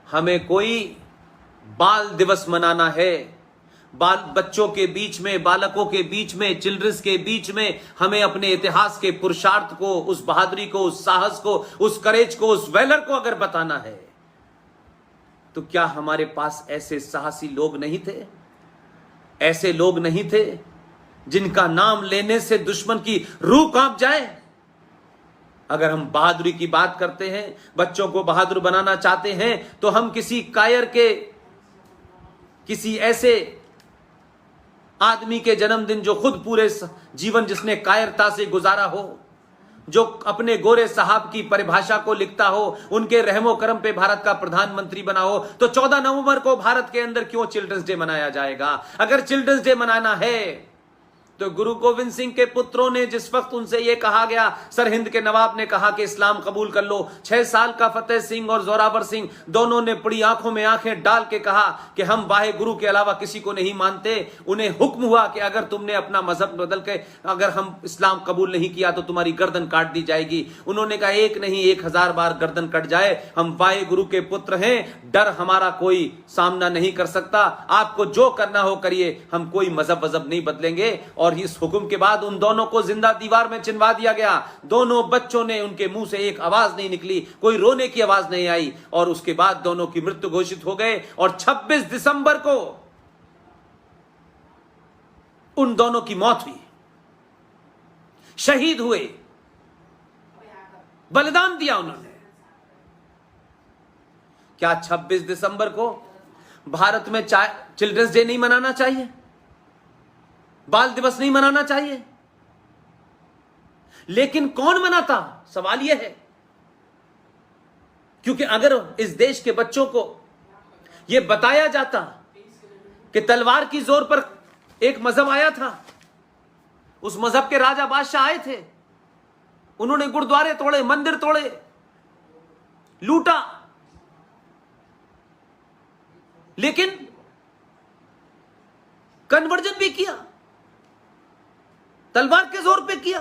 हमें कोई बाल दिवस मनाना है, बाल बच्चों के बीच में, बालकों के बीच में, चिल्ड्रंस के बीच में हमें अपने इतिहास के पुरुषार्थ को, उस बहादुरी को, उस साहस को, उस करेज को, उस वैलर को अगर बताना है, तो क्या हमारे पास ऐसे साहसी लोग नहीं थे? ऐसे लोग नहीं थे जिनका नाम लेने से दुश्मन की रूह कांप जाए? अगर हम बहादुरी की बात करते हैं, बच्चों को बहादुर बनाना चाहते हैं, तो हम किसी कायर के, किसी ऐसे आदमी के जन्मदिन जो खुद पूरे जीवन जिसने कायरता से गुजारा हो, जो अपने गोरे साहब की परिभाषा को लिखता हो, उनके रहमो करम पे भारत का प्रधानमंत्री बना हो, तो 14 नवंबर को भारत के अंदर क्यों चिल्ड्रंस डे मनाया जाएगा? अगर चिल्ड्रंस डे मनाना है तो गुरु गोविंद सिंह के पुत्रों ने जिस वक्त उनसे यह कहा गया, सरहिंद के नवाब ने कहा कि इस्लाम कबूल कर लो, 6 साल का फतेह सिंह और जोरावर सिंह दोनों ने बड़ी आंखों में आंखें डाल के कहा कि हम वाहे गुरु के अलावा किसी को नहीं मानते। उन्हें हुक्म हुआ कि अगर तुमने अपना मजहब बदल के अगर हम इस्लाम कबूल नहीं किया तो तुम्हारी गर्दन काट दी जाएगी। उन्होंने कहा एक नहीं 1000 बार गर्दन कट जाए, हम वाहे गुरु के पुत्र हैं, डर हमारा कोई सामना नहीं कर सकता, आपको जो करना हो करिए, हम कोई मजहब नहीं बदलेंगे। और इस हुक्म के बाद उन दोनों को जिंदा दीवार में चिनवा दिया गया। दोनों बच्चों ने, उनके मुंह से एक आवाज नहीं निकली, कोई रोने की आवाज नहीं आई, और उसके बाद दोनों की मृत्यु घोषित हो गए। और 26 दिसंबर को उन दोनों की मौत हुई, शहीद हुए, बलिदान दिया उन्होंने। क्या 26 दिसंबर को भारत में चिल्ड्रंस डे नहीं मनाना चाहिए? बाल दिवस नहीं मनाना चाहिए? लेकिन कौन मनाता, सवाल यह है। क्योंकि अगर इस देश के बच्चों को यह बताया जाता कि तलवार की जोर पर एक मजहब आया था, उस मजहब के राजा बादशाह आए थे, उन्होंने गुरुद्वारे तोड़े, मंदिर तोड़े, लूटा, लेकिन कन्वर्जन भी किया, तलवार के जोर पे किया,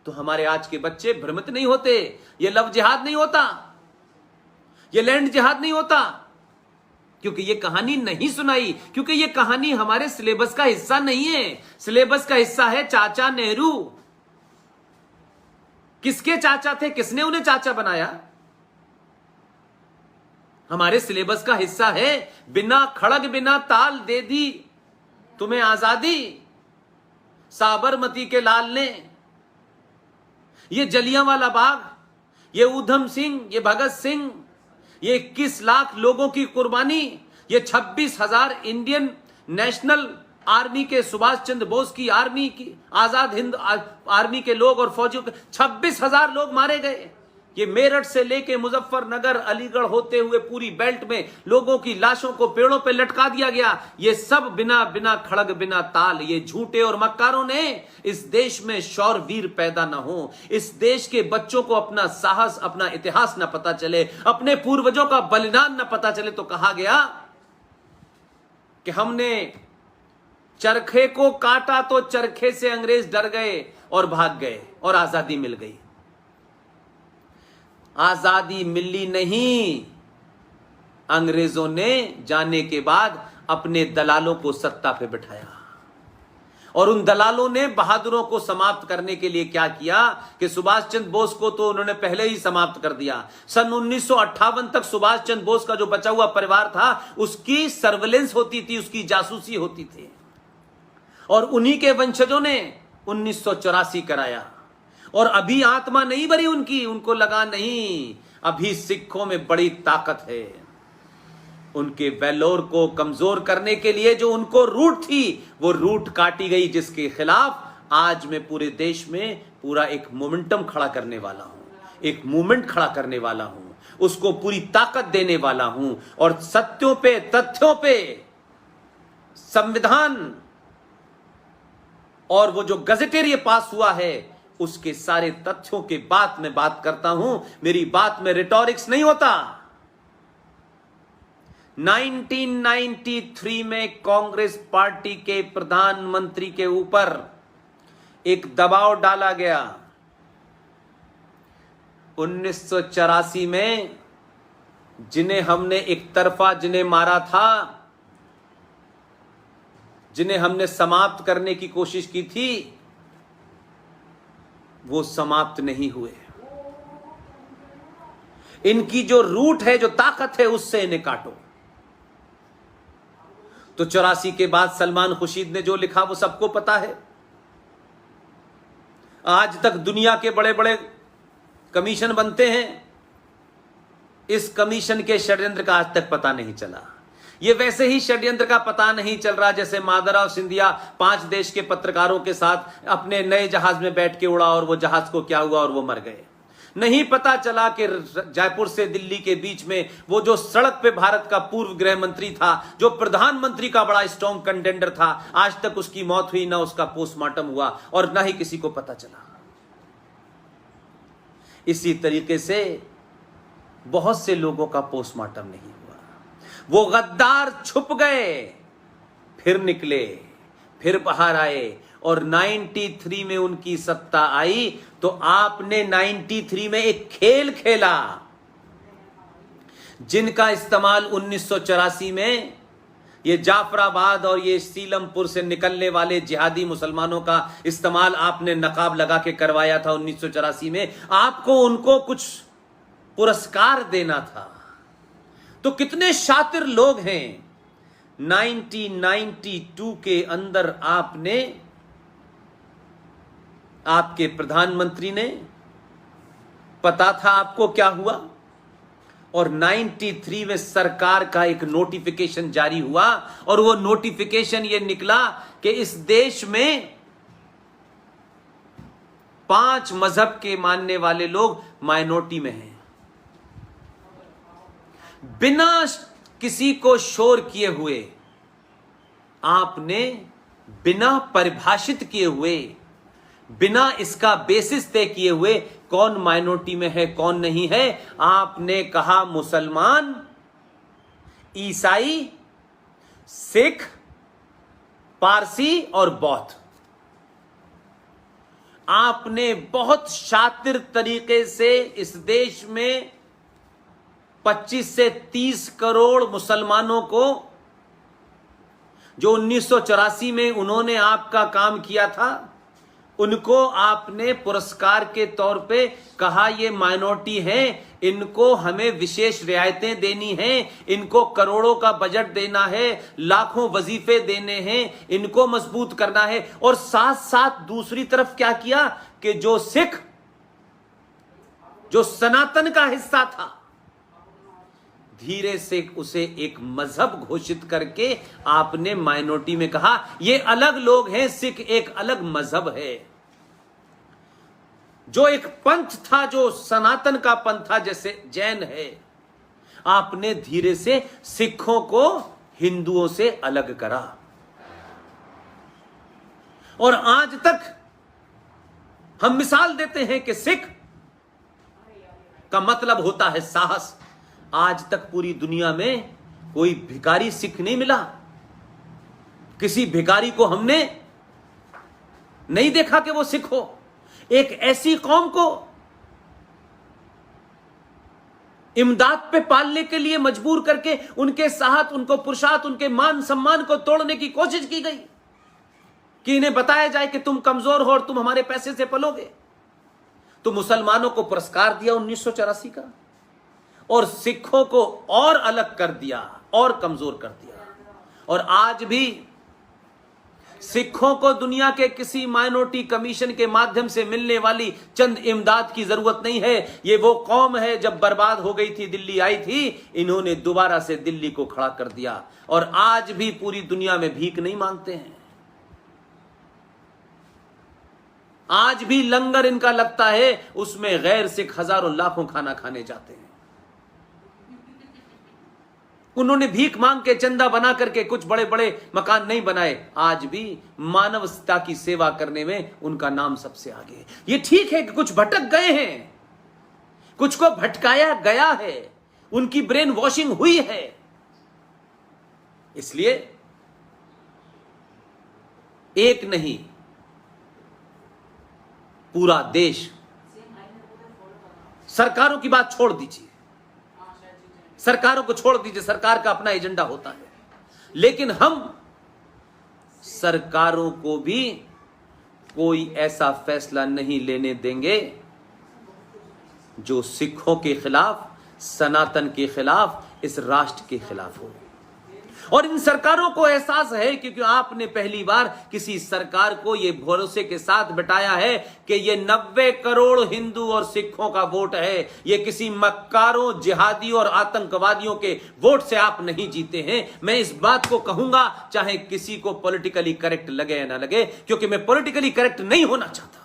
तो हमारे आज के बच्चे भ्रमित नहीं होते। ये लव जिहाद नहीं होता, ये लैंड जिहाद नहीं होता, क्योंकि ये कहानी नहीं सुनाई, क्योंकि ये कहानी हमारे सिलेबस का हिस्सा नहीं है। सिलेबस का हिस्सा है चाचा नेहरू। किसके चाचा थे, किसने उन्हें चाचा बनाया? हमारे सिलेबस का हिस्सा है बिना खड़ग बिना ताल दे दी तुम्हें आजादी, साबरमती के लाल ने। ये जलियांवाला बाग, ये ऊधम सिंह, ये भगत सिंह, ये 21 लाख लोगों की कुर्बानी, ये 26,000 इंडियन नेशनल आर्मी के, सुभाष चंद्र बोस की आर्मी की, आजाद हिंद आर्मी के लोग और फौजियों के 26,000 लोग मारे गए। ये मेरठ से लेके मुजफ्फरनगर, अलीगढ़ होते हुए पूरी बेल्ट में लोगों की लाशों को पेड़ों पे लटका दिया गया। ये सब बिना खड़ग बिना ताल, ये झूठे और मक्कारों ने इस देश में शौरवीर पैदा ना हो, इस देश के बच्चों को अपना साहस, अपना इतिहास ना पता चले, अपने पूर्वजों का बलिदान ना पता चले, तो कहा गया कि हमने चरखे को काटा तो चरखे से अंग्रेज डर गए और भाग गए और आजादी मिल गई। आजादी मिली नहीं, अंग्रेजों ने जाने के बाद अपने दलालों को सत्ता पे बिठाया, और उन दलालों ने बहादुरों को समाप्त करने के लिए क्या किया कि सुभाष चंद्र बोस को तो उन्होंने पहले ही समाप्त कर दिया। सन 1958 तक सुभाष चंद्र बोस का जो बचा हुआ परिवार था, उसकी सर्वेलेंस होती थी, उसकी जासूसी होती थी, और उन्हीं के वंशजों ने 1984 कराया। और अभी आत्मा नहीं भरी उनकी, उनको लगा नहीं, अभी सिखों में बड़ी ताकत है। उनके वेलोर को कमजोर करने के लिए जो उनको रूट थी, वो रूट काटी गई, जिसके खिलाफ आज मैं पूरे देश में पूरा एक मोमेंटम खड़ा करने वाला हूं, एक मूवमेंट खड़ा करने वाला हूं, उसको पूरी ताकत देने वाला हूं। और सत्यों पे, तथ्यों पे, संविधान और वो जो गजेटेरिया पास हुआ है, उसके सारे तथ्यों के बाद मैं बात करता हूं। मेरी बात में रिटोरिक्स नहीं होता। 1993 में कांग्रेस पार्टी के प्रधानमंत्री के ऊपर एक दबाव डाला गया। 1984 में जिन्हें हमने एक तरफा जिन्हें मारा था, जिन्हें हमने समाप्त करने की कोशिश की थी, वो समाप्त नहीं हुए। इनकी जो रूट है, जो ताकत है, उससे इन्हें काटो। तो 84 के बाद सलमान खुर्शीद ने जो लिखा वो सबको पता है। आज तक दुनिया के बड़े बड़े कमीशन बनते हैं, इस कमीशन के षड्यंत्र का आज तक पता नहीं चला। ये वैसे ही षड्यंत्र का पता नहीं चल रहा जैसे माधवराव सिंधिया 5 देश के पत्रकारों के साथ अपने नए जहाज में बैठ के उड़ा और वो जहाज को क्या हुआ और वो मर गए। नहीं पता चला कि जयपुर से दिल्ली के बीच में वो जो सड़क पे भारत का पूर्व गृह मंत्री था, जो प्रधानमंत्री का बड़ा स्ट्रॉन्ग कंटेंडर था, आज तक उसकी मौत हुई, ना उसका पोस्टमार्टम हुआ और ना ही किसी को पता चला। इसी तरीके से बहुत से लोगों का पोस्टमार्टम नहीं हुआ। वो गद्दार छुप गए, फिर निकले, फिर बाहर आए और 93 में उनकी सत्ता आई तो आपने 93 में एक खेल खेला जिनका इस्तेमाल 1984 में ये जाफराबाद और ये सीलमपुर से निकलने वाले जिहादी मुसलमानों का इस्तेमाल आपने नकाब लगा के करवाया था 1984 में। आपको उनको कुछ पुरस्कार देना था। तो कितने शातिर लोग हैं। 1992 के अंदर आपने, आपके प्रधानमंत्री ने, पता था आपको क्या हुआ, और 93 में सरकार का एक नोटिफिकेशन जारी हुआ और वो नोटिफिकेशन ये निकला कि इस देश में 5 मजहब के मानने वाले लोग माइनॉरिटी में हैं। बिना किसी को शोर किए हुए आपने, बिना परिभाषित किए हुए, बिना इसका बेसिस तय किए हुए कौन माइनॉरिटी में है कौन नहीं है, आपने कहा मुसलमान, ईसाई, सिख, पारसी और बौद्ध। आपने बहुत शातिर तरीके से इस देश में 25 से 30 करोड़ मुसलमानों को, जो 1984 में उन्होंने आपका काम किया था, उनको आपने पुरस्कार के तौर पे कहा ये माइनॉरिटी है, इनको हमें विशेष रियायतें देनी हैं, इनको करोड़ों का बजट देना है, लाखों वजीफे देने हैं, इनको मजबूत करना है। और साथ साथ दूसरी तरफ क्या किया कि जो सिख, जो सनातन का हिस्सा था, धीरे से उसे एक मजहब घोषित करके आपने माइनॉरिटी में कहा ये अलग लोग हैं, सिख एक अलग मजहब है। जो एक पंथ था, जो सनातन का पंथ था, जैसे जैन है, आपने धीरे से सिखों को हिंदुओं से अलग करा। और आज तक हम मिसाल देते हैं कि सिख का मतलब होता है साहस। आज तक पूरी दुनिया में कोई भिखारी सिख नहीं मिला। किसी भिखारी को हमने नहीं देखा कि वो सिख हो। एक ऐसी कौम को इमदाद पे पालने के लिए मजबूर करके उनके साहत, उनको पुरुषार्थ, उनके मान सम्मान को तोड़ने की कोशिश की गई कि इन्हें बताया जाए कि तुम कमजोर हो और तुम हमारे पैसे से पलोगे। तो मुसलमानों को पुरस्कार दिया 1984 का और सिखों को और अलग कर दिया और कमजोर कर दिया। और आज भी सिखों को दुनिया के किसी माइनॉरिटी कमीशन के माध्यम से मिलने वाली चंद इमदाद की जरूरत नहीं है। ये वो कौम है, जब बर्बाद हो गई थी, दिल्ली आई थी, इन्होंने दोबारा से दिल्ली को खड़ा कर दिया और आज भी पूरी दुनिया में भीख नहीं मांगते हैं। आज भी लंगर इनका लगता है, उसमें गैर सिख हजारों लाखों खाना खाने जाते हैं। उन्होंने भीख मांग के, चंदा बना करके कुछ बड़े बड़े मकान नहीं बनाए। आज भी मानवता की सेवा करने में उनका नाम सबसे आगे है। ये ठीक है कि कुछ भटक गए हैं, कुछ को भटकाया गया है, उनकी ब्रेन वॉशिंग हुई है। इसलिए एक नहीं, पूरा देश, सरकारों की बात छोड़ दीजिए, सरकारों को छोड़ दीजिए, सरकार का अपना एजेंडा होता है, लेकिन हम सरकारों को भी कोई ऐसा फैसला नहीं लेने देंगे जो सिखों के खिलाफ, सनातन के खिलाफ, इस राष्ट्र के खिलाफ हो। और इन सरकारों को एहसास है, क्योंकि आपने पहली बार किसी सरकार को यह भरोसे के साथ बिठाया है कि ये 90 करोड़ हिंदू और सिखों का वोट है, ये किसी मक्कारों, जिहादियों और आतंकवादियों के वोट से आप नहीं जीते हैं। मैं इस बात को कहूंगा, चाहे किसी को पॉलिटिकली करेक्ट लगे या ना लगे, क्योंकि मैं पॉलिटिकली करेक्ट नहीं होना चाहता।